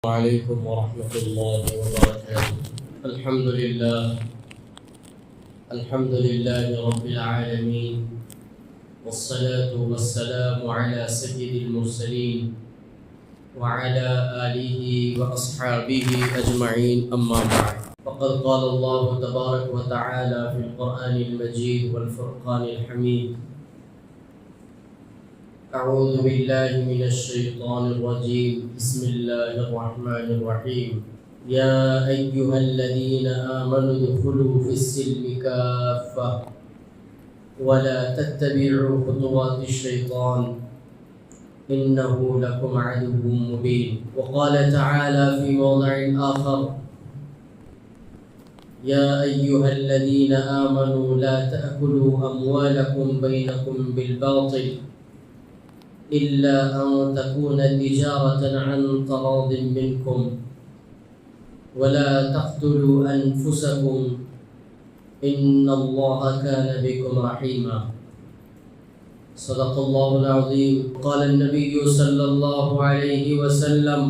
عليكم ورحمة الله وبركاته. الحمد لله رب العالمين، والصلاة والسلام على سيد المرسلين وعلى آله وأصحابه أجمعين، أما بعد. فقد قال الله تبارك وتعالى في القرآن المجيد والفرقان الحميد: أعوذ بالله من الشيطان الرجيم، بسم الله الرحمن الرحيم. يا أيها الذين آمنوا ادخلوا في السلم كافة ولا تتبعوا خطوات الشيطان إنه لكم عدو مبين. وقال تعالى في موضع آخر: يا أيها الذين آمنوا لا تأكلوا أموالكم بينكم بالباطل إلا أن تكون تجارة عن تراض منكم ولا تقتلوا أنفسكم إن الله كان بكم رحيما. صدق الله العظيم. قال النبي صلى الله عليه وسلم: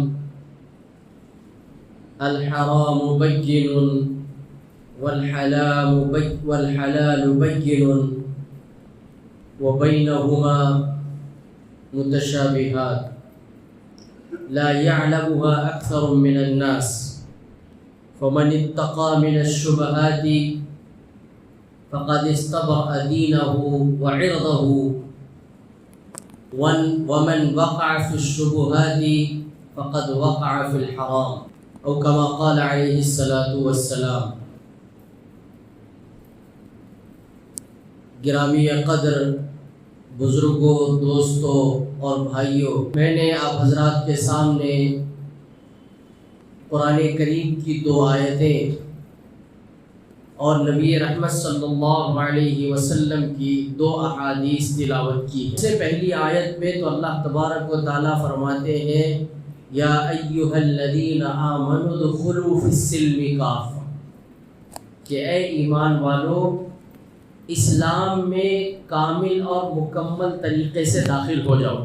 الحرام بين والحلال بين وبينهما متشابهات لا يعلمها أكثر من الناس، فمن اتقى من الشبهات فقد استبرأ دينه وعرضه، ومن وقع في الشبهات فقد وقع في الحرام، أو كما قال عليه الصلاة والسلام. گرامی قدر بزرگوں، دوستوں اور بھائیوں، میں نے آپ حضرات کے سامنے قرآن کریم کی 2 آیتیں اور نبی رحمت صلی اللہ علیہ وسلم کی 2 احادیث تلاوت کی ہے. سے پہلی آیت میں تو اللہ تبارک و تعالیٰ فرماتے ہیں: یا ایھا الذین آمنوا ادخلوا فی السلم کافہ، کہ اے ایمان والو، اسلام میں کامل اور مکمل طریقے سے داخل ہو جاؤ.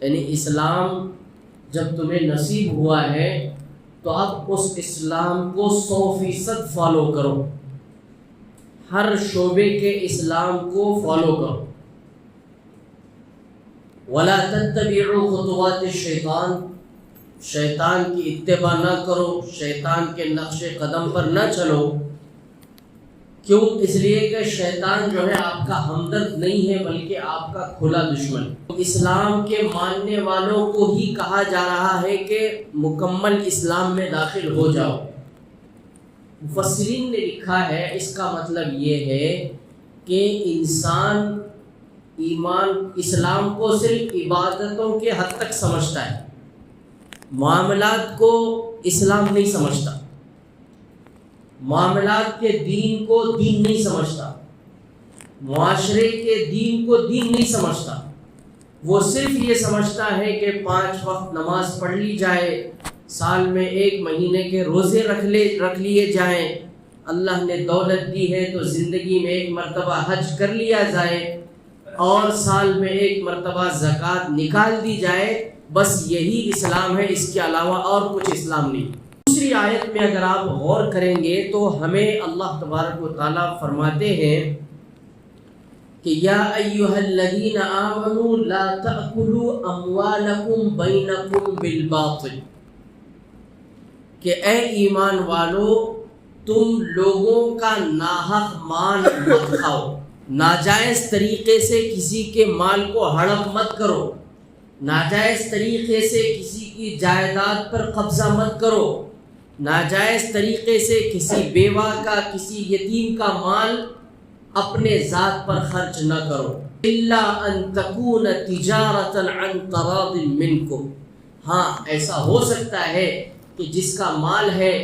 یعنی اسلام جب تمہیں نصیب ہوا ہے تو اب اس اسلام کو 100% فالو کرو، ہر شعبے کے اسلام کو فالو کرو. وَلَا تَتَّبِعُوا خُطُوَاتِ الشَّيْطَانِ، شیطان کی اتباع نہ کرو، شیطان کے نقش قدم پر نہ چلو. کیوں؟ اس لیے کہ شیطان جو ہے آپ کا ہمدرد نہیں ہے بلکہ آپ کا کھلا دشمن. اسلام کے ماننے والوں کو ہی کہا جا رہا ہے کہ مکمل اسلام میں داخل ہو جاؤ. مفسرین نے لکھا ہے اس کا مطلب یہ ہے کہ انسان اسلام کو صرف عبادتوں کے حد تک سمجھتا ہے، معاملات کو اسلام نہیں سمجھتا، معاملات کے دین کو دین نہیں سمجھتا، معاشرے کے دین کو دین نہیں سمجھتا. وہ صرف یہ سمجھتا ہے کہ 5 وقت نماز پڑھ لی جائے، سال میں 1 مہینے کے روزے رکھ لیے جائیں، اللہ نے دولت دی ہے تو زندگی میں 1 مرتبہ حج کر لیا جائے اور سال میں 1 مرتبہ زکوٰۃ نکال دی جائے. بس یہی اسلام ہے، اس کے علاوہ اور کچھ اسلام نہیں. دوسری آیت میں اگر آپ غور کریں گے تو ہمیں اللہ تبارک و تعالیٰ فرماتے ہیں کہ یا ایھا الذین آمنوا لا تأکلوا اموالکم بینکم بالباطل، کہ اے ایمان والو، تم لوگوں کا ناحق مال مت کھاؤ، ناجائز طریقے سے کسی کے مال کو ہڑپ مت کرو، ناجائز طریقے سے کسی کی جائیداد پر قبضہ مت کرو، ناجائز طریقے سے کسی بیوہ کا، کسی یتیم کا مال اپنے ذات پر خرچ نہ کرو. الا ان تکون تجارۃ عن تراض منکم، ہاں ایسا ہو سکتا ہے کہ جس کا مال ہے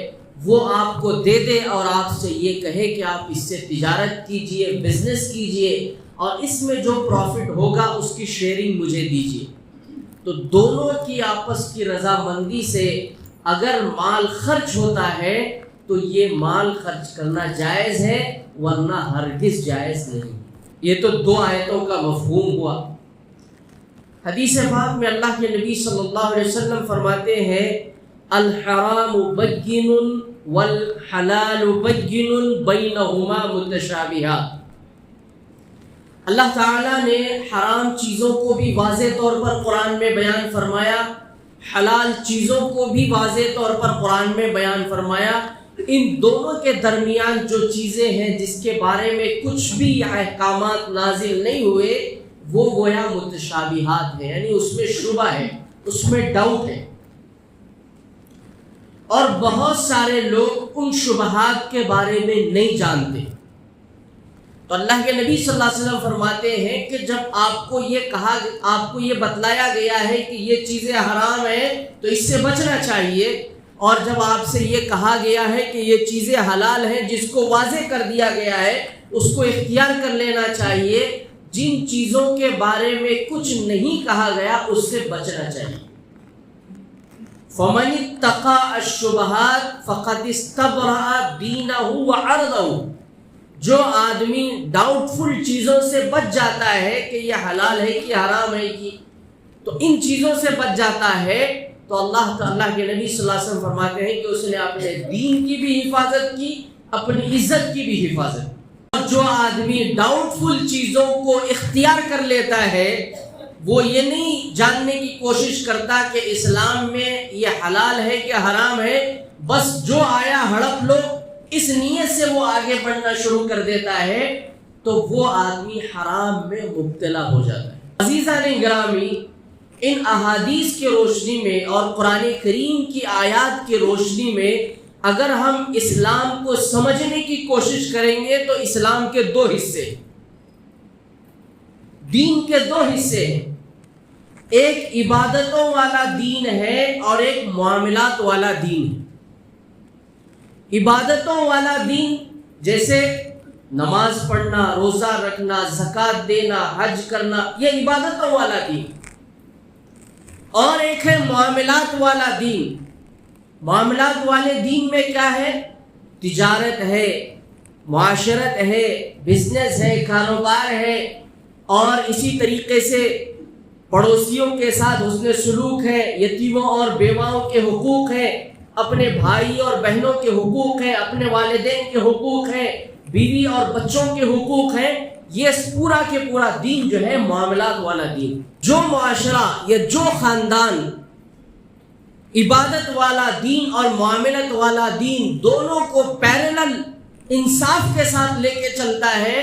وہ آپ کو دے دے اور آپ سے یہ کہے کہ آپ اس سے تجارت کیجئے، بزنس کیجئے، اور اس میں جو پروفٹ ہوگا اس کی شیئرنگ مجھے دیجئے. تو دونوں کی آپس کی رضامندی سے اگر مال خرچ ہوتا ہے تو یہ مال خرچ کرنا جائز ہے، ورنہ ہرگز جائز نہیں. یہ تو 2 آیتوں کا مفہوم ہوا. حدیث پاک میں اللہ کے نبی صلی اللہ علیہ وسلم فرماتے ہیں الحرام بین والحلال بین بینہما متشابہات۔ اللہ تعالیٰ نے حرام چیزوں کو بھی واضح طور پر قرآن میں بیان فرمایا، حلال چیزوں کو بھی واضح طور پر قرآن میں بیان فرمایا۔ ان دونوں کے درمیان جو چیزیں ہیں جس کے بارے میں کچھ بھی احکامات نازل نہیں ہوئے وہ گویا متشابہات ہیں، یعنی اس میں شبہ ہے، اس میں ڈاؤٹ ہے، اور بہت سارے لوگ ان شبہات کے بارے میں نہیں جانتے۔ تو اللہ کے نبی صلی اللہ علیہ وسلم فرماتے ہیں کہ جب آپ کو یہ بتلایا گیا ہے کہ یہ چیزیں حرام ہیں تو اس سے بچنا چاہیے، اور جب آپ سے یہ کہا گیا ہے کہ یہ چیزیں حلال ہیں جس کو واضح کر دیا گیا ہے اس کو اختیار کر لینا چاہیے، جن چیزوں کے بارے میں کچھ نہیں کہا گیا اس سے بچنا چاہیے۔ فَمَنِ اتَّقَىٰ الشُّبُهَاتِ فَقَدِ اسْتَبْرَأَ دِينَهُ وَعَرْضَهُ، جو آدمی ڈاؤٹ فل چیزوں سے بچ جاتا ہے کہ یہ حلال ہے کہ حرام ہے کہ، تو ان چیزوں سے بچ جاتا ہے تو اللہ کے نبی صلی اللہ علیہ وسلم فرماتے ہیں کہ اس نے اپنے دین کی بھی حفاظت کی، اپنی عزت کی بھی حفاظت کی۔ اور جو آدمی ڈاؤٹ فل چیزوں کو اختیار کر لیتا ہے وہ یہ نہیں جاننے کی کوشش کرتا کہ اسلام میں یہ حلال ہے کہ حرام ہے، بس جو آیا ہڑپ لو، اس نیت سے وہ آگے بڑھنا شروع کر دیتا ہے تو وہ آدمی حرام میں مبتلا ہو جاتا ہے۔ عزیزان گرامی، ان احادیث کی روشنی میں اور قرآن کریم کی آیات کی روشنی میں اگر ہم اسلام کو سمجھنے کی کوشش کریں گے تو اسلام کے دو حصے، دین کے دو حصے ہیں، ایک عبادتوں والا دین ہے اور ایک معاملات والا دین ہے۔ عبادتوں والا دین جیسے نماز پڑھنا، روزہ رکھنا، زکوٰۃ دینا، حج کرنا، یہ عبادتوں والا دین، اور ایک ہے معاملات والا دین۔ معاملات والے دین میں کیا ہے؟ تجارت ہے، معاشرت ہے، بزنس ہے، کاروبار ہے، اور اسی طریقے سے پڑوسیوں کے ساتھ حسن سلوک ہے، یتیموں اور بیواؤں کے حقوق ہیں، اپنے بھائی اور بہنوں کے حقوق ہیں، اپنے والدین کے حقوق ہیں، بیوی اور بچوں کے حقوق ہیں۔ یہ پورا کے پورا دین جو ہے معاملات والا دین۔ جو معاشرہ یا جو خاندان عبادت والا دین اور معاملت والا دین دونوں کو پیرلل انصاف کے ساتھ لے کے چلتا ہے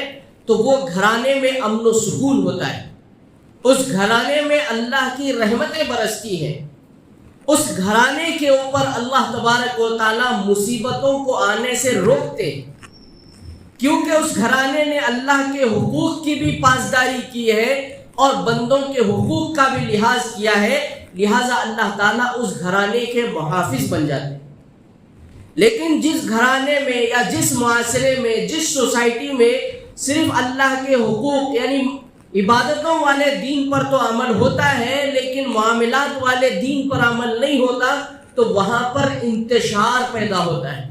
تو وہ گھرانے میں امن و سکون ہوتا ہے، اس گھرانے میں اللہ کی رحمتیں برستی ہیں، اس گھرانے کے اوپر اللہ تبارک و تعالی مصیبتوں کو آنے سے روکتے ہیں، کیونکہ اس گھرانے نے اللہ کے حقوق کی بھی پاسداری کی ہے اور بندوں کے حقوق کا بھی لحاظ کیا ہے، لہٰذا اللہ تعالیٰ اس گھرانے کے محافظ بن جاتے ہیں۔ لیکن جس گھرانے میں یا جس معاشرے میں، جس سوسائٹی میں صرف اللہ کے حقوق یعنی عبادتوں والے دین پر تو عمل ہوتا ہے لیکن معاملات والے دین پر عمل نہیں ہوتا، تو وہاں پر انتشار پیدا ہوتا ہے،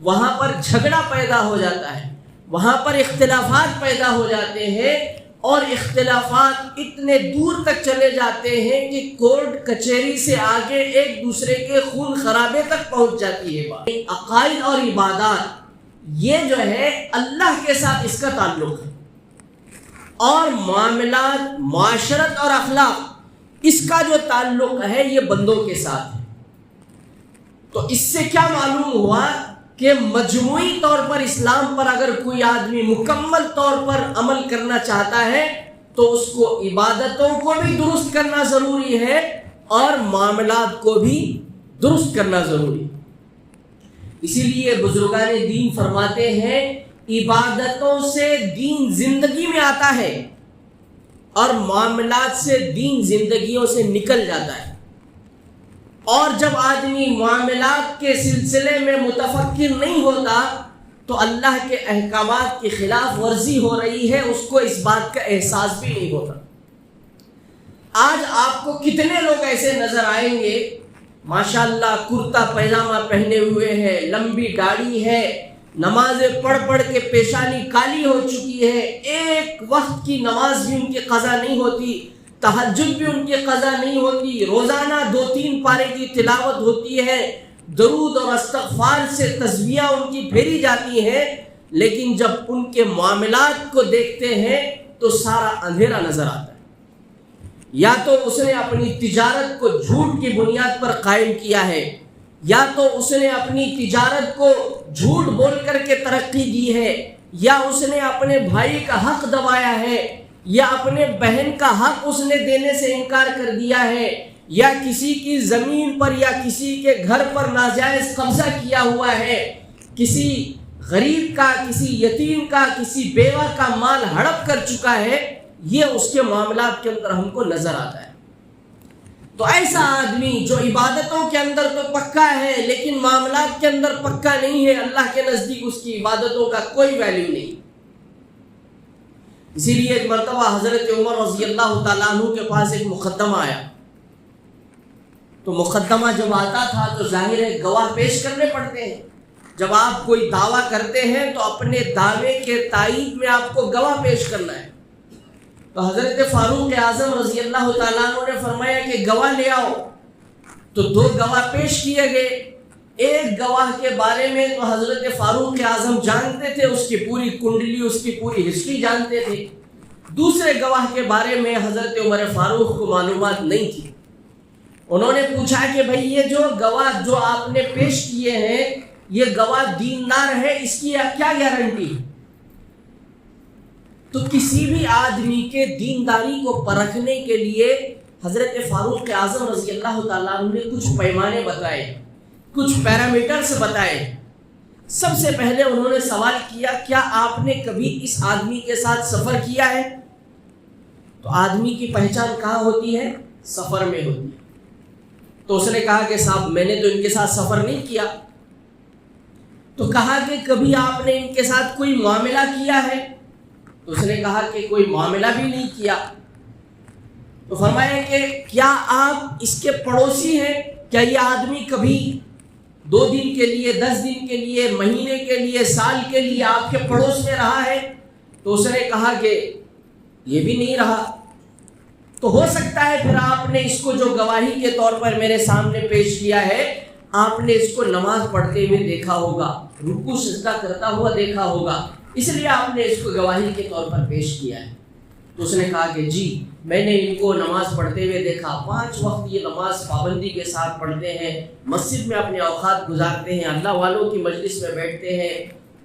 وہاں پر جھگڑا پیدا ہو جاتا ہے، وہاں پر اختلافات پیدا ہو جاتے ہیں، اور اختلافات اتنے دور تک چلے جاتے ہیں کہ کورٹ کچہری سے آگے ایک دوسرے کے خون خرابے تک پہنچ جاتی ہے بات۔ عقائد اور عبادات یہ جو ہے اللہ کے ساتھ اس کا تعلق ہے، اور معاملات، معاشرت اور اخلاق اس کا جو تعلق ہے یہ بندوں کے ساتھ ہے۔ تو اس سے کیا معلوم ہوا کہ مجموعی طور پر اسلام پر اگر کوئی آدمی مکمل طور پر عمل کرنا چاہتا ہے تو اس کو عبادتوں کو بھی درست کرنا ضروری ہے اور معاملات کو بھی درست کرنا ضروری ہے۔ اسی لیے بزرگان دین فرماتے ہیں عبادتوں سے دین زندگی میں آتا ہے اور معاملات سے دین زندگیوں سے نکل جاتا ہے، اور جب آدمی معاملات کے سلسلے میں متفکر نہیں ہوتا تو اللہ کے احکامات کی خلاف ورزی ہو رہی ہے، اس کو اس بات کا احساس بھی نہیں ہوتا۔ آج آپ کو کتنے لوگ ایسے نظر آئیں گے ماشاءاللہ کرتا پیجامہ پہنے ہوئے ہیں، لمبی داڑھی ہے، نمازیں پڑھ پڑھ کے پیشانی کالی ہو چکی ہے، ایک وقت کی نماز بھی ان کی قضا نہیں ہوتی، تہجد بھی ان کی قضا نہیں ہوتی، روزانہ 2-3 پارے کی تلاوت ہوتی ہے، درود اور استغفار سے تسبیحاں ان کی پھیری جاتی ہیں، لیکن جب ان کے معاملات کو دیکھتے ہیں تو سارا اندھیرا نظر آتا ہے۔ یا تو اس نے اپنی تجارت کو جھوٹ کی بنیاد پر قائم کیا ہے، یا تو اس نے اپنی تجارت کو جھوٹ بول کر کے ترقی دی ہے، یا اس نے اپنے بھائی کا حق دبایا ہے، یا اپنے بہن کا حق اس نے دینے سے انکار کر دیا ہے، یا کسی کی زمین پر یا کسی کے گھر پر ناجائز قبضہ کیا ہوا ہے، کسی غریب کا، کسی یتیم کا، کسی بیوہ کا مال ہڑپ کر چکا ہے، یہ اس کے معاملات کے اندر ہم کو نظر آتا ہے۔ تو ایسا آدمی جو عبادتوں کے اندر تو پکا ہے لیکن معاملات کے اندر پکا نہیں ہے، اللہ کے نزدیک اس کی عبادتوں کا کوئی ویلیو نہیں۔ اسی لیے ایک مرتبہ حضرت عمر رضی اللہ تعالیٰ عنہ کے پاس ایک مقدمہ آیا، تو مقدمہ جب آتا تھا تو ظاہر ہے گواہ پیش کرنے پڑتے ہیں۔ جب آپ کوئی دعویٰ کرتے ہیں تو اپنے دعوے کے تائید میں آپ کو گواہ پیش کرنا ہے۔ تو حضرت فاروق اعظم رضی اللہ تعالیٰ عنہ نے فرمایا کہ گواہ لے آؤ، تو 2 گواہ پیش کیے گئے۔ ایک گواہ کے بارے میں تو حضرت فاروق اعظم جانتے تھے، اس کی پوری کنڈلی، اس کی پوری ہسٹری جانتے تھے۔ دوسرے گواہ کے بارے میں حضرت عمر فاروق کو معلومات نہیں تھی۔ انہوں نے پوچھا کہ بھئی یہ جو گواہ جو آپ نے پیش کیے ہیں، یہ گواہ دیندار ہے، اس کی کیا گارنٹی ہے؟ تو کسی بھی آدمی کے دینداری کو پرکھنے کے لیے حضرت فاروق اعظم رضی اللہ تعالیٰ عنہ نے کچھ پیمانے بتائے، کچھ پیرامیٹرز بتائے۔ سب سے پہلے انہوں نے سوال کیا، کیا آپ نے کبھی اس آدمی کے ساتھ سفر کیا ہے؟ تو آدمی کی پہچان کہاں ہوتی ہے؟ سفر میں ہوتی ہے۔ تو اس نے کہا کہ صاحب میں نے تو ان کے ساتھ سفر نہیں کیا۔ تو کہا کہ کبھی آپ نے ان کے ساتھ کوئی معاملہ کیا ہے؟ تو اس نے کہا کہ کوئی معاملہ بھی نہیں کیا۔ تو فرمایا کہ کیا آپ اس کے پڑوسی ہیں؟ کیا یہ آدمی کبھی 2 دن کے لیے، 10 دن کے لیے، مہینے کے لیے، سال کے لیے آپ کے پڑوس میں رہا ہے؟ تو اس نے کہا کہ یہ بھی نہیں رہا۔ تو ہو سکتا ہے پھر آپ نے اس کو جو گواہی کے طور پر میرے سامنے پیش کیا ہے، آپ نے اس کو نماز پڑھتے ہوئے دیکھا ہوگا، رکوع سجدہ کرتا ہوا دیکھا ہوگا، اس لیے آپ نے اس کو گواہی کے طور پر پیش کیا ہے۔ تو اس نے کہا کہ جی میں نے ان کو نماز پڑھتے ہوئے دیکھا، 5 وقت یہ نماز پابندی کے ساتھ پڑھتے ہیں، مسجد میں اپنے اوقات گزارتے ہیں، اللہ والوں کی مجلس میں بیٹھتے ہیں،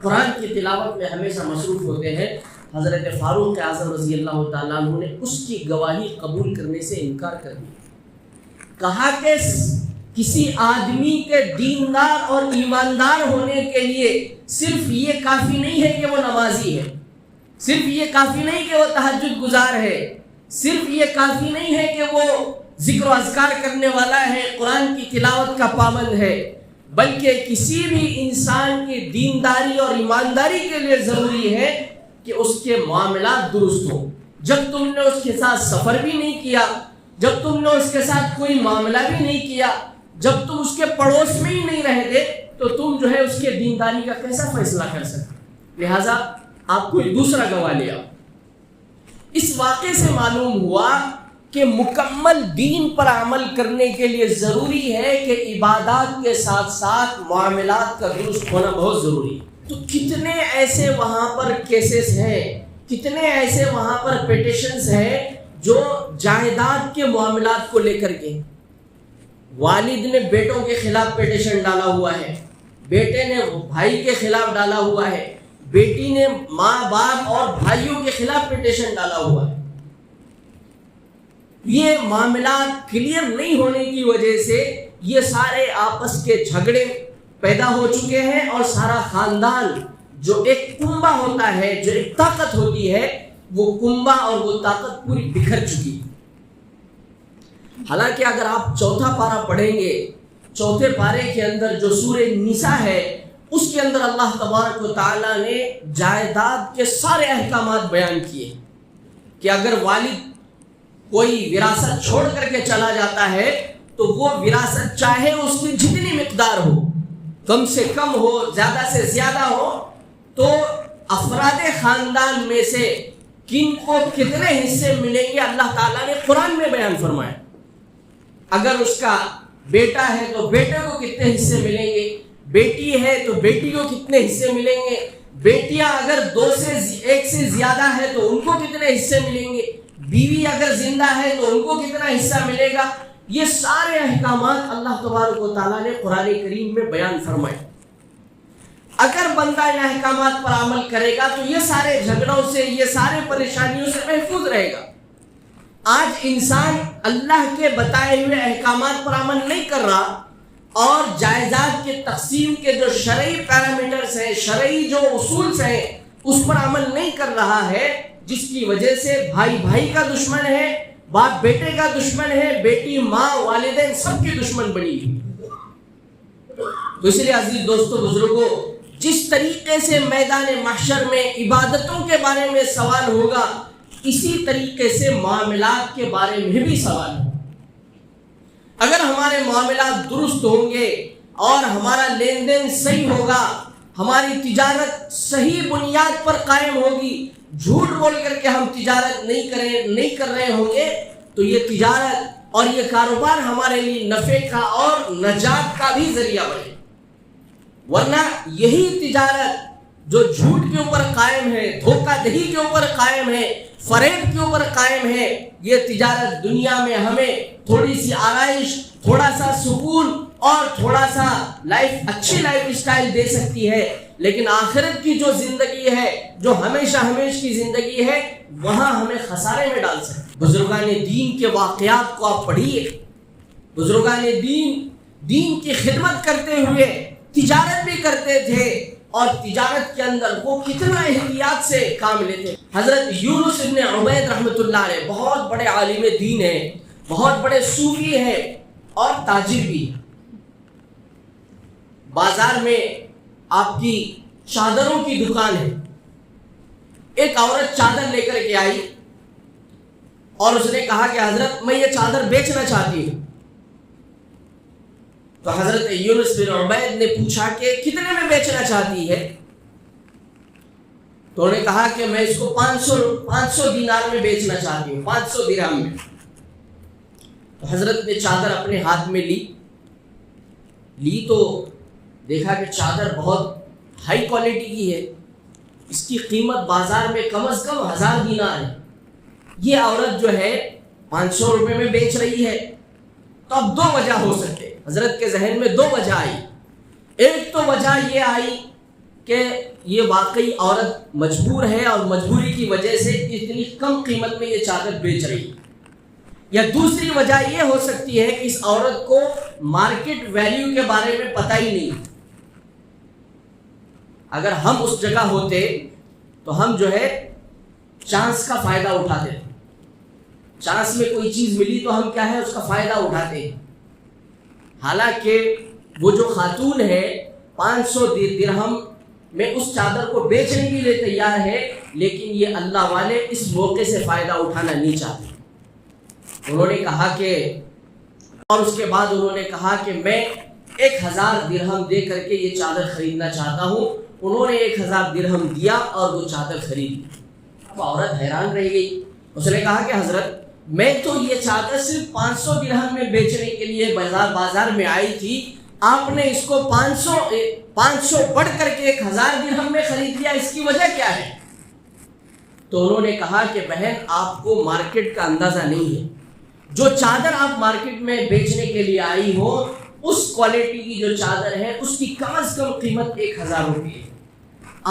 قرآن کی تلاوت میں ہمیشہ مصروف ہوتے ہیں۔ حضرت فاروق اعظم رضی اللہ تعالیٰ عنہ نے اس کی گواہی قبول کرنے سے انکار کر دیا۔ کہا کہ کسی آدمی کے دیندار اور ایماندار ہونے کے لیے صرف یہ کافی نہیں ہے کہ وہ نمازی ہے، صرف یہ کافی نہیں کہ وہ تہجد گزار ہے، صرف یہ کافی نہیں ہے کہ وہ ذکر و اذکار کرنے والا ہے، قرآن کی تلاوت کا پابند ہے، بلکہ کسی بھی انسان کی دینداری اور ایمانداری کے لیے ضروری ہے کہ اس کے معاملات درست ہوں۔ جب تم نے اس کے ساتھ سفر بھی نہیں کیا، جب تم نے اس کے ساتھ کوئی معاملہ بھی نہیں کیا، جب تم اس کے پڑوس میں ہی نہیں رہتے، تو تم جو ہے اس کے دینداری کا کیسا فیصلہ کر سکتے؟ لہٰذا آپ کوئی دوسرا گواہ لے آؤ۔ اس واقعے سے معلوم ہوا کہ مکمل دین پر عمل کرنے کے لیے ضروری ہے کہ عبادات کے ساتھ ساتھ معاملات کا درست ہونا بہت ضروری ہے۔ تو کتنے ایسے وہاں پر کیسز ہیں، کتنے ایسے وہاں پر پیٹیشنز ہیں جو جائیداد کے معاملات کو لے کر کے، والد نے بیٹوں کے خلاف پیٹیشن ڈالا ہوا ہے، بیٹے نے بھائی کے خلاف ڈالا ہوا ہے، بیٹی نے ماں باپ اور بھائیوں کے خلاف پیٹیشن ڈالا ہوا ہے۔ یہ معاملات کلیئر نہیں ہونے کی وجہ سے یہ سارے آپس کے جھگڑے پیدا ہو چکے ہیں، اور سارا خاندان جو ایک کنبہ ہوتا ہے، جو ایک طاقت ہوتی ہے، وہ کنبہ اور وہ طاقت پوری بکھر چکی ہے۔ حالانکہ اگر آپ 4 پارہ پڑھیں گے، 4 پارے کے اندر جو سورہ نساء ہے، اس کے اندر اللہ تبارک و تعالیٰ نے جائیداد کے سارے احکامات بیان کیے کہ اگر والد کوئی وراثت چھوڑ کر کے چلا جاتا ہے تو وہ وراثت چاہے اس کی جتنی مقدار ہو، کم سے کم ہو، زیادہ سے زیادہ ہو، تو افراد خاندان میں سے کن کو کتنے حصے ملیں گے اللہ تعالیٰ نے قرآن میں بیان فرمایا. اگر اس کا بیٹا ہے تو بیٹے کو کتنے حصے ملیں گے، بیٹی ہے تو بیٹی کو کتنے حصے ملیں گے، بیٹیاں اگر 2 سے 1 سے زیادہ ہے تو ان کو کتنے حصے ملیں گے، بیوی اگر زندہ ہے تو ان کو کتنا حصہ ملے گا. یہ سارے احکامات اللہ تبارک و تعالیٰ نے قرآن کریم میں بیان فرمائے. اگر بندہ ان احکامات پر عمل کرے گا تو یہ سارے جھگڑوں سے، یہ سارے پریشانیوں سے محفوظ رہے گا. آج انسان اللہ کے بتائے ہوئے احکامات پر عمل نہیں کر رہا اور جائیداد کے تقسیم کے جو شرعی پیرامیٹرز ہیں، شرعی جو اصول ہیں، اس پر عمل نہیں کر رہا ہے، جس کی وجہ سے بھائی بھائی کا دشمن ہے، باپ بیٹے کا دشمن ہے، بیٹی ماں والدین سب کی دشمن بنی ہے. تو اس لیے عزیز دوستو بزرگوں، جس طریقے سے میدان محشر میں عبادتوں کے بارے میں سوال ہوگا، اسی طریقے سے معاملات کے بارے میں بھی سوال ہوگا. اگر ہمارے معاملات درست ہوں گے اور ہمارا لین دین صحیح ہوگا، ہماری تجارت صحیح بنیاد پر قائم ہوگی، جھوٹ بول کر کے ہم تجارت نہیں کر رہے ہوں گے، تو یہ تجارت اور یہ کاروبار ہمارے لیے نفع کا اور نجات کا بھی ذریعہ بنے. ورنہ یہی تجارت جو جھوٹ کے اوپر قائم ہے، دھوکہ دہی کے اوپر قائم ہے، فریب کے اوپر قائم ہے، یہ تجارت دنیا میں ہمیں تھوڑی سی آرائش، تھوڑا سا سکون اور تھوڑا سا اچھی لائف اسٹائل دے سکتی ہے، لیکن آخرت کی جو زندگی ہے، جو ہمیشہ کی زندگی ہے، وہاں ہمیں خسارے میں ڈال سکتی. بزرگان دین کے واقعات کو آپ پڑھیے. بزرگان دین کی خدمت کرتے ہوئے تجارت بھی کرتے تھے، اور تجارت کے اندر وہ کتنا احتیاط سے کام لیتے. حضرت یونس ابن عبید رحمۃ اللہ علیہ بہت بڑے عالم دین ہیں، بہت بڑے صوفی ہیں اور تاجر بھی. بازار میں آپ کی چادروں کی دکان ہے. ایک عورت چادر لے کر کے آئی اور اس نے کہا کہ حضرت میں یہ چادر بیچنا چاہتی ہوں. تو حضرت یونس بن عبید نے پوچھا کہ کتنے میں بیچنا چاہتی ہے؟ تو انہوں نے کہا کہ میں اس کو 500 دینار میں بیچنا چاہتی ہوں، 500 درہم میں. تو حضرت نے چادر اپنے ہاتھ میں لی تو دیکھا کہ چادر بہت ہائی کوالٹی کی ہے، اس کی قیمت بازار میں کم از کم 1000 دینار ہے. یہ عورت جو ہے 500 روپے میں بیچ رہی ہے. تو اب 2 وجہ ہو سکتے. حضرت کے ذہن میں 2 وجہ آئی. ایک تو وجہ یہ آئی کہ یہ واقعی عورت مجبور ہے اور مجبوری کی وجہ سے اتنی کم قیمت میں یہ چادر بیچ رہی ہے. یا دوسری وجہ یہ ہو سکتی ہے کہ اس عورت کو مارکیٹ ویلیو کے بارے میں پتہ ہی نہیں. اگر ہم اس جگہ ہوتے تو ہم جو ہے چانس کا فائدہ اٹھاتے ہیں. چانس میں کوئی چیز ملی تو ہم کیا ہے اس کا فائدہ اٹھاتے ہیں. حالانکہ وہ جو خاتون ہے 500 درہم میں اس چادر کو بیچنے کے لیے تیار ہے، لیکن یہ اللہ والے اس موقع سے فائدہ اٹھانا نہیں چاہتے. انہوں نے کہا کہ، اور اس کے بعد انہوں نے کہا کہ میں 1000 درہم دے کر کے یہ چادر خریدنا چاہتا ہوں. انہوں نے 1000 درہم دیا اور وہ چادر خرید. اب عورت حیران رہ گئی. اس نے کہا کہ حضرت میں تو یہ چادر صرف 500 درہم میں بیچنے کے لیے بازار میں آئی تھی، آپ نے اس کو 500 بڑھ کر کے 1000 درہم میں خرید لیا، اس کی وجہ کیا ہے؟ تو انہوں نے کہا کہ بہن آپ کو مارکیٹ کا اندازہ نہیں ہے. جو چادر آپ مارکیٹ میں بیچنے کے لیے آئی ہو، اس کوالٹی کی جو چادر ہے اس کی کم از کم قیمت 1000 روپے ہے.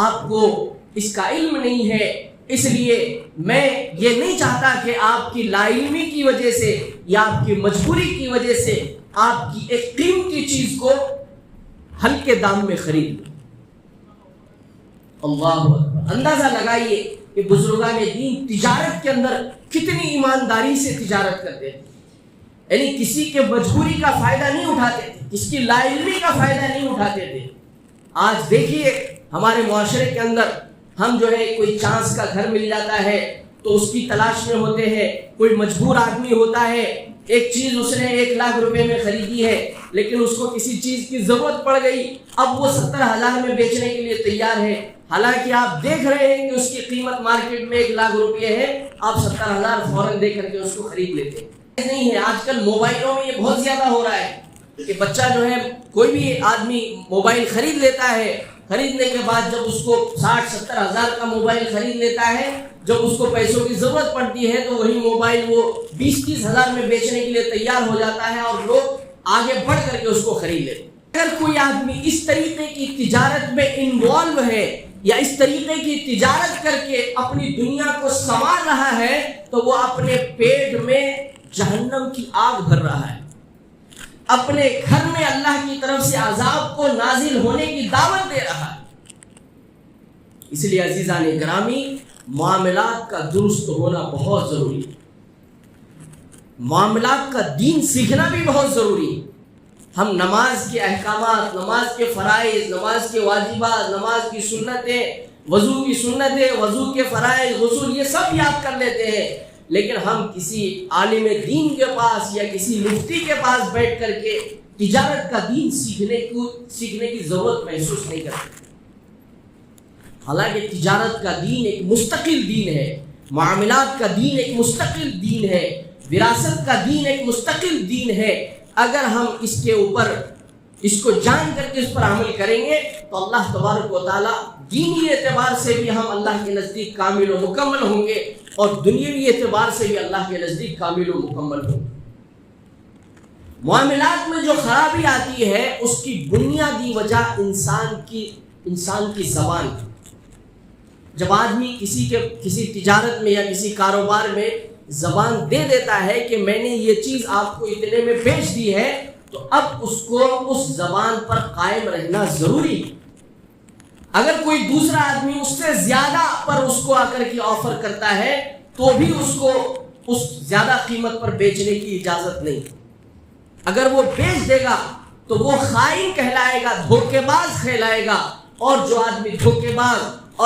آپ کو اس کا علم نہیں ہے، اس لیے میں یہ نہیں چاہتا کہ آپ کی لا علمی کی وجہ سے یا آپ کی مجبوری کی وجہ سے آپ کی ایک قیمتی چیز کو ہلکے دام میں خرید لوں. اللہ اکبر. اندازہ لگائیے کہ بزرگان دین تجارت کے اندر کتنی ایمانداری سے تجارت کرتے تھے. یعنی کسی کے مجبوری کا فائدہ نہیں اٹھاتے تھے، کسی کی لا علمی کا فائدہ نہیں اٹھاتے تھے. آج دیکھیے ہمارے معاشرے کے اندر ہم جو ہے کوئی چانس کا گھر مل جاتا ہے تو اس کی تلاش میں ہوتے ہیں. کوئی مجبور آدمی ہوتا ہے، ایک چیز اس نے 1 لاکھ روپے میں خریدی ہے، لیکن اس کو کسی چیز کی ضرورت پڑ گئی، اب وہ 70,000 میں بیچنے کے لیے تیار ہے. حالانکہ آپ دیکھ رہے ہیں کہ اس کی قیمت مارکیٹ میں 1 لاکھ روپے ہے، آپ 70,000 فوراً دے کر کے اس کو خرید لیتے ہیں۔ نہیں ہے، آج کل موبائلوں میں یہ بہت زیادہ ہو رہا ہے کہ بچہ جو ہے کوئی بھی آدمی موبائل خرید لیتا ہے، خریدنے کے بعد جب اس کو 60-70 ہزار کا موبائل خرید لیتا ہے، جب اس کو پیسوں کی ضرورت پڑتی ہے تو وہی موبائل وہ 20-30 ہزار میں بیچنے کے لیے تیار ہو جاتا ہے اور لوگ آگے بڑھ کر کے اس کو خرید لیتے ہیں۔ اگر کوئی آدمی اس طریقے کی تجارت میں انوالو ہے یا اس طریقے کی تجارت کر کے اپنی دنیا کو سنوار رہا ہے تو وہ اپنے پیٹ میں جہنم کی آگ بھر رہا ہے، اپنے گھر میں اللہ کی طرف سے عذاب کو نازل ہونے کی دعوت دے رہا ہے۔ اس لیے عزیزان گرامی، معاملات کا درست ہونا بہت ضروری ہے، معاملات کا دین سیکھنا بھی بہت ضروری ہے۔ ہم نماز کے احکامات، نماز کے فرائض، نماز کے واجبات، نماز کی سنتیں، وضو کی سنتیں، وضو کے فرائض، غسل، یہ سب یاد کر لیتے ہیں، لیکن ہم کسی عالم دین کے پاس یا کسی مفتی کے پاس بیٹھ کر کے تجارت کا دین سیکھنے کی ضرورت محسوس نہیں کرتے۔ حالانکہ تجارت کا دین ایک مستقل دین ہے، معاملات کا دین ایک مستقل دین ہے، وراثت کا دین ایک مستقل دین ہے۔ اگر ہم اس کے اوپر اس کو جان کر کے اس پر عمل کریں گے تو اللہ تبارک و تعالیٰ دینی اعتبار سے بھی ہم اللہ کے نزدیک کامل و مکمل ہوں گے اور دنیاوی اعتبار سے بھی اللہ کے نزدیک کامل و مکمل ہوں گے۔ معاملات میں جو خرابی آتی ہے اس کی بنیادی وجہ انسان کی زبان ہے۔ جب آدمی کسی تجارت میں یا کسی کاروبار میں زبان دے دیتا ہے کہ میں نے یہ چیز آپ کو اتنے میں بیچ دی ہے، تو اب اس کو اس زبان پر قائم رہنا ضروری ہے۔ اگر کوئی دوسرا آدمی اس سے زیادہ پر اس کو آ کر کے آفر کرتا ہے تو بھی اس کو اس زیادہ قیمت پر بیچنے کی اجازت نہیں۔ اگر وہ بیچ دے گا تو وہ خائن کہلائے گا، دھوکے باز کہلائے گا، اور جو آدمی دھوکے باز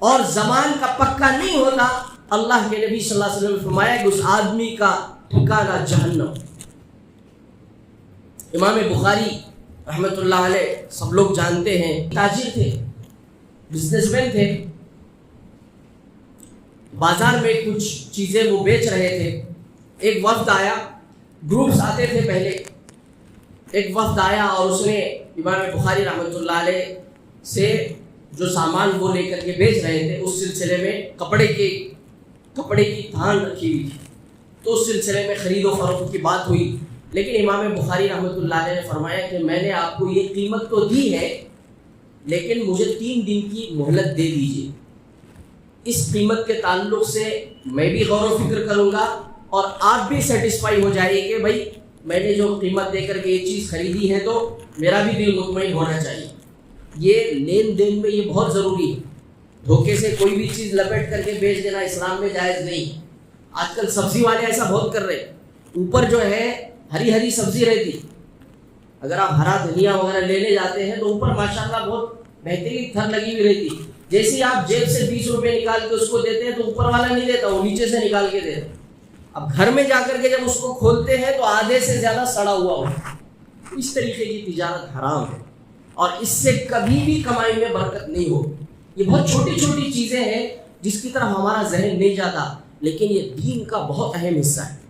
اور زبان کا پکا نہیں ہوتا، اللہ کے نبی صلی اللہ علیہ وسلم نے فرمایا کہ اس آدمی کا ٹھکانہ جہنم۔ امام بخاری رحمۃ اللہ علیہ سب لوگ جانتے ہیں، تاجر تھے، بزنس مین تھے، بازار میں کچھ چیزیں وہ بیچ رہے تھے۔ ایک وفد آیا، گروپس آتے تھے پہلے، ایک وفد آیا اور اس نے امام بخاری رحمۃ اللہ علیہ سے جو سامان وہ لے کر کے بیچ رہے تھے اس سلسلے میں کپڑے کی تھان رکھی ہوئی تھی، تو اس سلسلے میں خرید و فروخت کی بات ہوئی۔ لیکن امام بخاری رحمۃ اللہ علیہ نے فرمایا کہ میں نے آپ کو یہ قیمت تو دی ہے لیکن مجھے 3 دن کی مہلت دے دیجیے، اس قیمت کے تعلق سے میں بھی غور و فکر کروں گا اور آپ بھی سیٹسفائی ہو جائے کہ بھائی میں نے جو قیمت دے کر کے یہ چیز خریدی ہے تو میرا بھی دل مطمئن ہونا چاہیے۔ یہ لین دین میں یہ بہت ضروری ہے، دھوکے سے کوئی بھی چیز لپیٹ کر کے بیچ دینا اسلام میں جائز نہیں۔ آج کل سبزی والے ایسا بہت کر رہے ہیں، اوپر جو ہے ہری سبزی رہتی، اگر آپ ہرا دھنیا وغیرہ لینے جاتے ہیں تو اوپر ماشاءاللہ بہت بہترین تھر لگی ہوئی رہتی، جیسے آپ جیب سے 20 روپے نکال کے اس کو دیتے ہیں تو اوپر والا نہیں دیتا، وہ نیچے سے نکال کے دیتا۔ اب گھر میں جا کر کے جب اس کو کھولتے ہیں تو آدھے سے زیادہ سڑا ہوا ہوتا۔ اس طریقے کی تجارت حرام ہے اور اس سے کبھی بھی کمائی میں برکت نہیں ہو۔ یہ بہت چھوٹی چھوٹی چیزیں ہیں جس کی طرف ہمارا ذہن نہیں جاتا، لیکن یہ دین کا بہت اہم حصہ ہے۔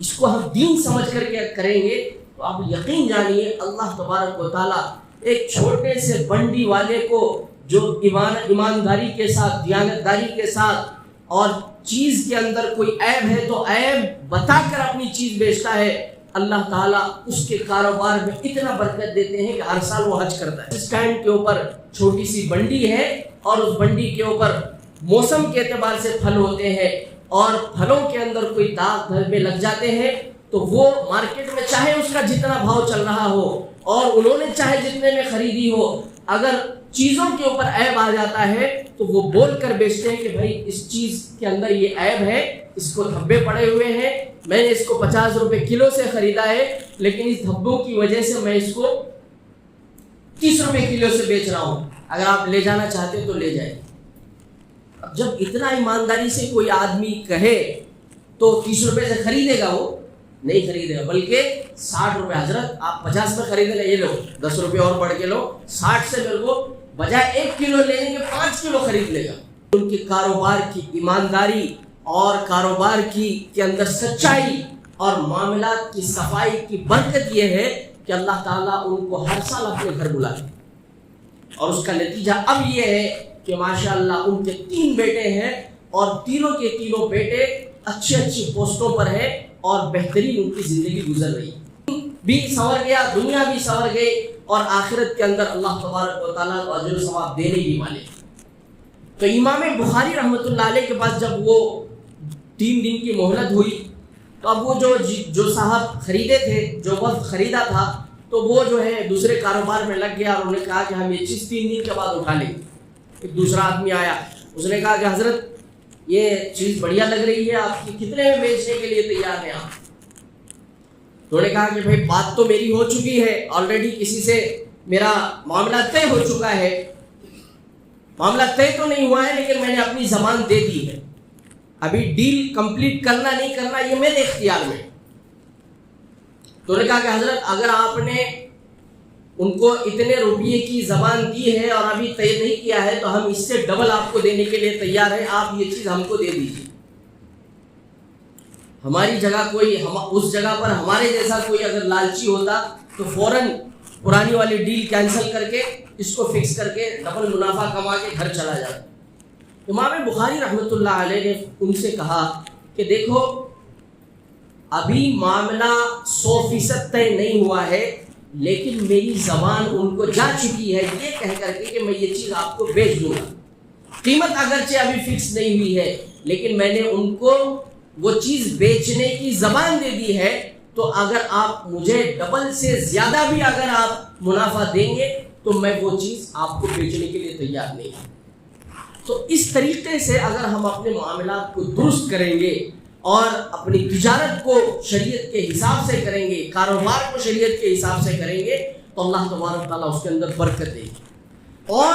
اس کو ہم دین سمجھ کر کے کریں گے تو آپ یقین جانیے اللہ تبارک و تعالیٰ ایک چھوٹے سے بنڈی والے کو جو ایمانداری کے ساتھ، دیانتداری کے ساتھ اور چیز کے اندر کوئی عیب ہے تو عیب بتا کر اپنی چیز بیچتا ہے، اللہ تعالیٰ اس کے کاروبار میں اتنا برکت دیتے ہیں کہ ہر سال وہ حج کرتا ہے۔ اسٹینڈ کے اوپر چھوٹی سی بنڈی ہے اور اس بنڈی کے اوپر موسم کے اعتبار سے پھل ہوتے ہیں اور پھلوں کے اندر کوئی داغ گھر میں لگ جاتے ہیں تو وہ مارکیٹ میں چاہے اس کا جتنا بھاؤ چل رہا ہو اور انہوں نے چاہے جتنے میں خریدی ہو، اگر چیزوں کے اوپر عیب آ جاتا ہے تو وہ بول کر بیچتے ہیں کہ بھائی اس چیز کے اندر یہ عیب ہے، اس کو دھبے پڑے ہوئے ہیں، میں نے اس کو 50 روپے کلو سے خریدا ہے لیکن اس دھبوں کی وجہ سے میں اس کو 30 روپے کلو سے بیچ رہا ہوں، اگر آپ لے جانا چاہتے ہیں تو لے جائیں۔ اب جب اتنا ایمانداری سے کوئی آدمی کہے تو 30 روپے سے خریدے گا؟ وہ نہیں خریدے گا، بلکہ 60 روپے، حضرت آپ 50 میں خریدے گا، یہ لو 10 روپے اور بڑھ کے لو، 60 سے میرے کو بجائے 1 کلو لینے کے 5 کلو خرید لے گا. ان کے کاروبار کی ایمانداری اور کاروبار کے اندر سچائی اور معاملات کی صفائی کی برکت یہ ہے کہ اللہ تعالیٰ ان کو ہر سال اپنے گھر بلاتے. اور اس کا نتیجہ اب یہ ہے کہ ماشاءاللہ ان کے 3 بیٹے ہیں اور تینوں کے تینوں بیٹے اچھی پوسٹوں پر ہیں اور بہترین ان کی زندگی گزر رہی بھی سنور گیا, دنیا بھی سنور گئی اور آخرت کے اندر اللہ تبارک و تعالیٰ کو اجر و ثواب دینے ہی والے. تو امام بخاری رحمۃ اللہ علیہ کے پاس جب وہ 3 دن کی مہلت ہوئی تو اب وہ جو صاحب خریدے تھے, جو وقت خریدا تھا, تو وہ جو ہے دوسرے کاروبار میں لگ گیا اور انہوں نے کہا کہ ہم یہ چیز 3 دن کے بعد اٹھا لیں گے. ایک دوسرا آدمی آیا, اس نے کہا کہ حضرت یہ چیز بڑھیا لگ رہی ہے, آپ کی کتنے میں بیچنے کے لیے تیار ہیں آپ؟ تو انہوں نے کہا کہ بھائی بات تو میری ہو چکی ہے, آلریڈی کسی سے میرا معاملہ طے ہو چکا ہے. معاملہ طے تو نہیں ہوا ہے لیکن میں نے اپنی زبان دے دی ہے, ابھی ڈیل کمپلیٹ کرنا نہیں کرنا یہ میرے اختیار میں. تو انہوں نے کہا کہ حضرت اگر آپ نے ان کو اتنے روپیے کی زبان دی ہے اور ابھی طے نہیں کیا ہے تو ہم اس سے ڈبل آپ کو دینے کے لیے تیار ہیں, آپ یہ چیز ہم کو دے دیجیے. ہماری جگہ کوئی اس جگہ پر ہمارے جیسا کوئی اگر لالچی ہوتا تو فوراً پرانی والی ڈیل کینسل کر کے اس کو فکس کر کے ڈبل منافع کما کے گھر چلا جاتا. امام بخاری رحمۃ اللہ علیہ نے ان سے کہا کہ دیکھو ابھی معاملہ 100% طے نہیں ہوا ہے لیکن میری زبان ان کو جا چکی ہے یہ کہہ کر کے کہ میں یہ چیز آپ کو بیچ دوں گا. قیمت اگرچہ ابھی فکس نہیں ہوئی ہے لیکن میں نے ان کو وہ چیز بیچنے کی زبان دے دی ہے, تو اگر آپ مجھے ڈبل سے زیادہ بھی اگر آپ منافع دیں گے تو میں وہ چیز آپ کو بیچنے کے لیے تیار نہیں ہوں. تو اس طریقے سے اگر ہم اپنے معاملات کو درست کریں گے اور اپنی تجارت کو شریعت کے حساب سے کریں گے, کاروبار کو شریعت کے حساب سے کریں گے تو اللہ تبارک تعالیٰ اس کے اندر برکت دے گی. اور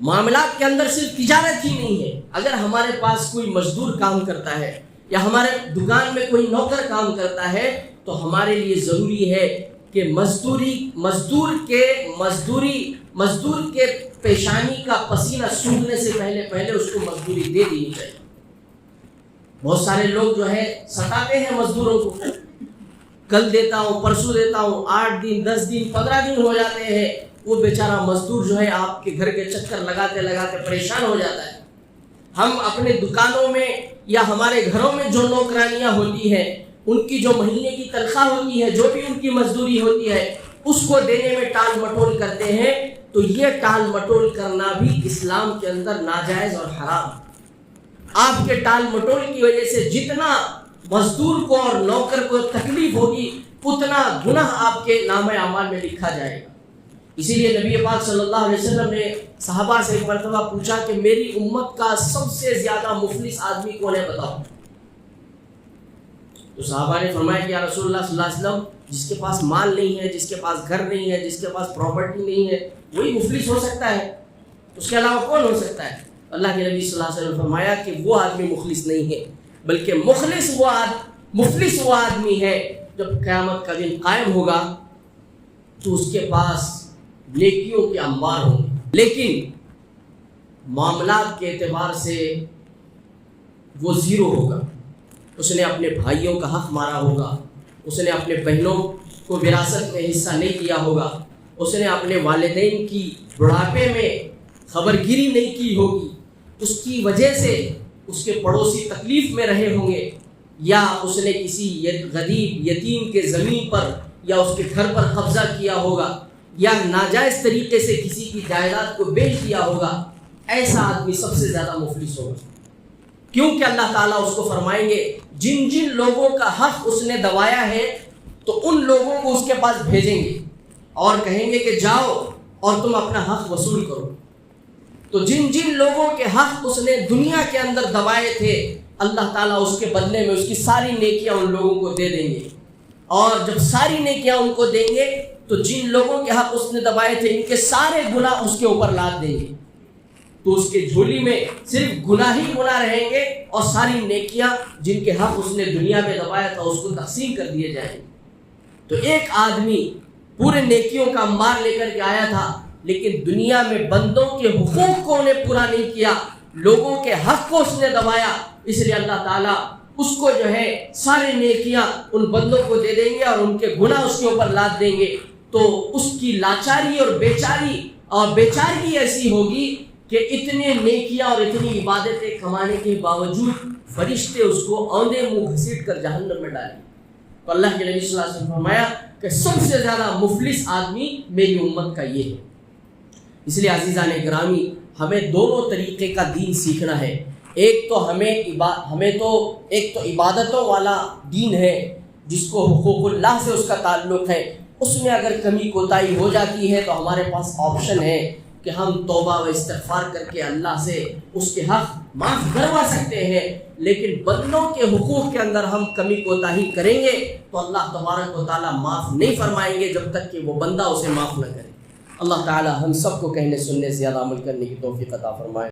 معاملات کے اندر صرف تجارت ہی نہیں ہے, اگر ہمارے پاس کوئی مزدور کام کرتا ہے یا ہمارے دکان میں کوئی نوکر کام کرتا ہے تو ہمارے لیے ضروری ہے کہ مزدور کے پیشانی کا پسینہ سوکھنے سے پہلے اس کو مزدوری دے دینی چاہیے. بہت سارے لوگ جو ہے ستاتے ہیں مزدوروں کو, کل دیتا ہوں پرسوں دیتا ہوں, 8 دن 10 دن 15 دن ہو جاتے ہیں, وہ بیچارہ مزدور جو ہے آپ کے گھر کے چکر لگاتے پریشان ہو جاتا ہے. ہم اپنے دکانوں میں یا ہمارے گھروں میں جو نوکرانیاں ہوتی ہیں ان کی جو مہینے کی تنخواہ ہوتی ہے, جو بھی ان کی مزدوری ہوتی ہے, اس کو دینے میں ٹال مٹول کرتے ہیں. تو یہ ٹال مٹول کرنا بھی اسلام کے اندر ناجائز اور حرام. آپ کے ٹال مٹول کی وجہ سے جتنا مزدور کو اور نوکر کو تکلیف ہوگی اتنا گناہ آپ کے نامہ اعمال میں لکھا جائے گا. اسی لیے نبی پاک صلی اللہ علیہ وسلم نے صحابہ سے ایک مرتبہ پوچھا کہ میری امت کا سب سے زیادہ مفلس آدمی کون ہے بتاؤ. تو صحابہ نے فرمایا کہ یا رسول اللہ صلی اللہ علیہ وسلم جس کے پاس مال نہیں ہے, جس کے پاس گھر نہیں ہے, جس کے پاس پراپرٹی نہیں ہے, وہی مفلس ہو سکتا ہے, اس کے علاوہ کون ہو سکتا ہے؟ اللہ کے نبی صلی اللہ علیہ وسلم نے فرمایا کہ وہ آدمی مخلص نہیں ہے بلکہ مفلس وہ آدمی ہے جب قیامت کا دن قائم ہوگا تو اس کے پاس نیکیوں کے انبار ہوں گے لیکن معاملات کے اعتبار سے وہ زیرو ہوگا. اس نے اپنے بھائیوں کا حق مارا ہوگا, اس نے اپنے بہنوں کو وراثت میں حصہ نہیں دیا ہوگا, اس نے اپنے والدین کی بڑھاپے میں خبرگیری نہیں کی ہوگی, اس کی وجہ سے اس کے پڑوسی تکلیف میں رہے ہوں گے, یا اس نے کسی غریب یتیم کے زمین پر یا اس کے گھر پر قبضہ کیا ہوگا, یا ناجائز طریقے سے کسی کی جائیداد کو بیچ دیا ہوگا. ایسا آدمی سب سے زیادہ مفلس ہوگا, کیونکہ اللہ تعالیٰ اس کو فرمائیں گے جن جن لوگوں کا حق اس نے دبایا ہے تو ان لوگوں کو اس کے پاس بھیجیں گے اور کہیں گے کہ جاؤ اور تم اپنا حق وصول کرو. تو جن جن لوگوں کے حق اس نے دنیا کے اندر دبائے تھے اللہ تعالیٰ اس کے بدلے میں اس کی ساری نیکیاں ان لوگوں کو دے دیں گے, اور جب ساری نیکیاں ان کو دیں گے تو جن لوگوں کے حق اس نے دبائے تھے ان کے سارے گناہ اس کے اوپر لاد دیں گے. تو اس کے جھولی میں صرف گناہ ہی گناہ رہیں گے اور ساری نیکیاں جن کے حق اس نے دنیا میں دبایا تھا اس کو تقسیم کر دیے جائیں گے. تو ایک آدمی پورے نیکیوں کا انبار لے کر کے آیا تھا لیکن دنیا میں بندوں کے حقوق کو انہیں پورا نہیں کیا، لوگوں کے حق کو اس نے دبایا، اس لیے اللہ تعالیٰ اس کو جو ہے سارے نیکیاں ان بندوں کو دے دیں گے اور ان کے گناہ اس کے اوپر لاد دیں گے، تو اس کی لاچاری اور بیچارگی ایسی ہوگی کہ اتنے نیکیاں اور اتنی عبادتیں کمانے کے باوجود فرشتے اس کو اوندے منہ گھسیٹ کر جہنم میں ڈالیں۔ تو اللہ کے نبی صلی اللہ علیہ وسلم نے فرمایا کہ سب سے زیادہ مفلس آدمی میری امت کا یہ ہے۔ اس لیے عزیزان گرامی، ہمیں دونوں طریقے کا دین سیکھنا ہے۔ ایک تو ایک تو عبادتوں والا دین ہے جس کو حقوق اللہ سے اس کا تعلق ہے، اس میں اگر کمی کوتاہی ہو جاتی ہے تو ہمارے پاس آپشن ہے کہ ہم توبہ و استغفار کر کے اللہ سے اس کے حق معاف کروا سکتے ہیں، لیکن بندوں کے حقوق کے اندر ہم کمی کوتاہی کریں گے تو اللہ تبارک و تعالیٰ معاف نہیں فرمائیں گے جب تک کہ وہ بندہ اسے معاف نہ کرے۔ اللہ تعالیٰ ہم سب کو کہنے سننے سے زیادہ عمل کرنے کی توفیق عطا فرمائے۔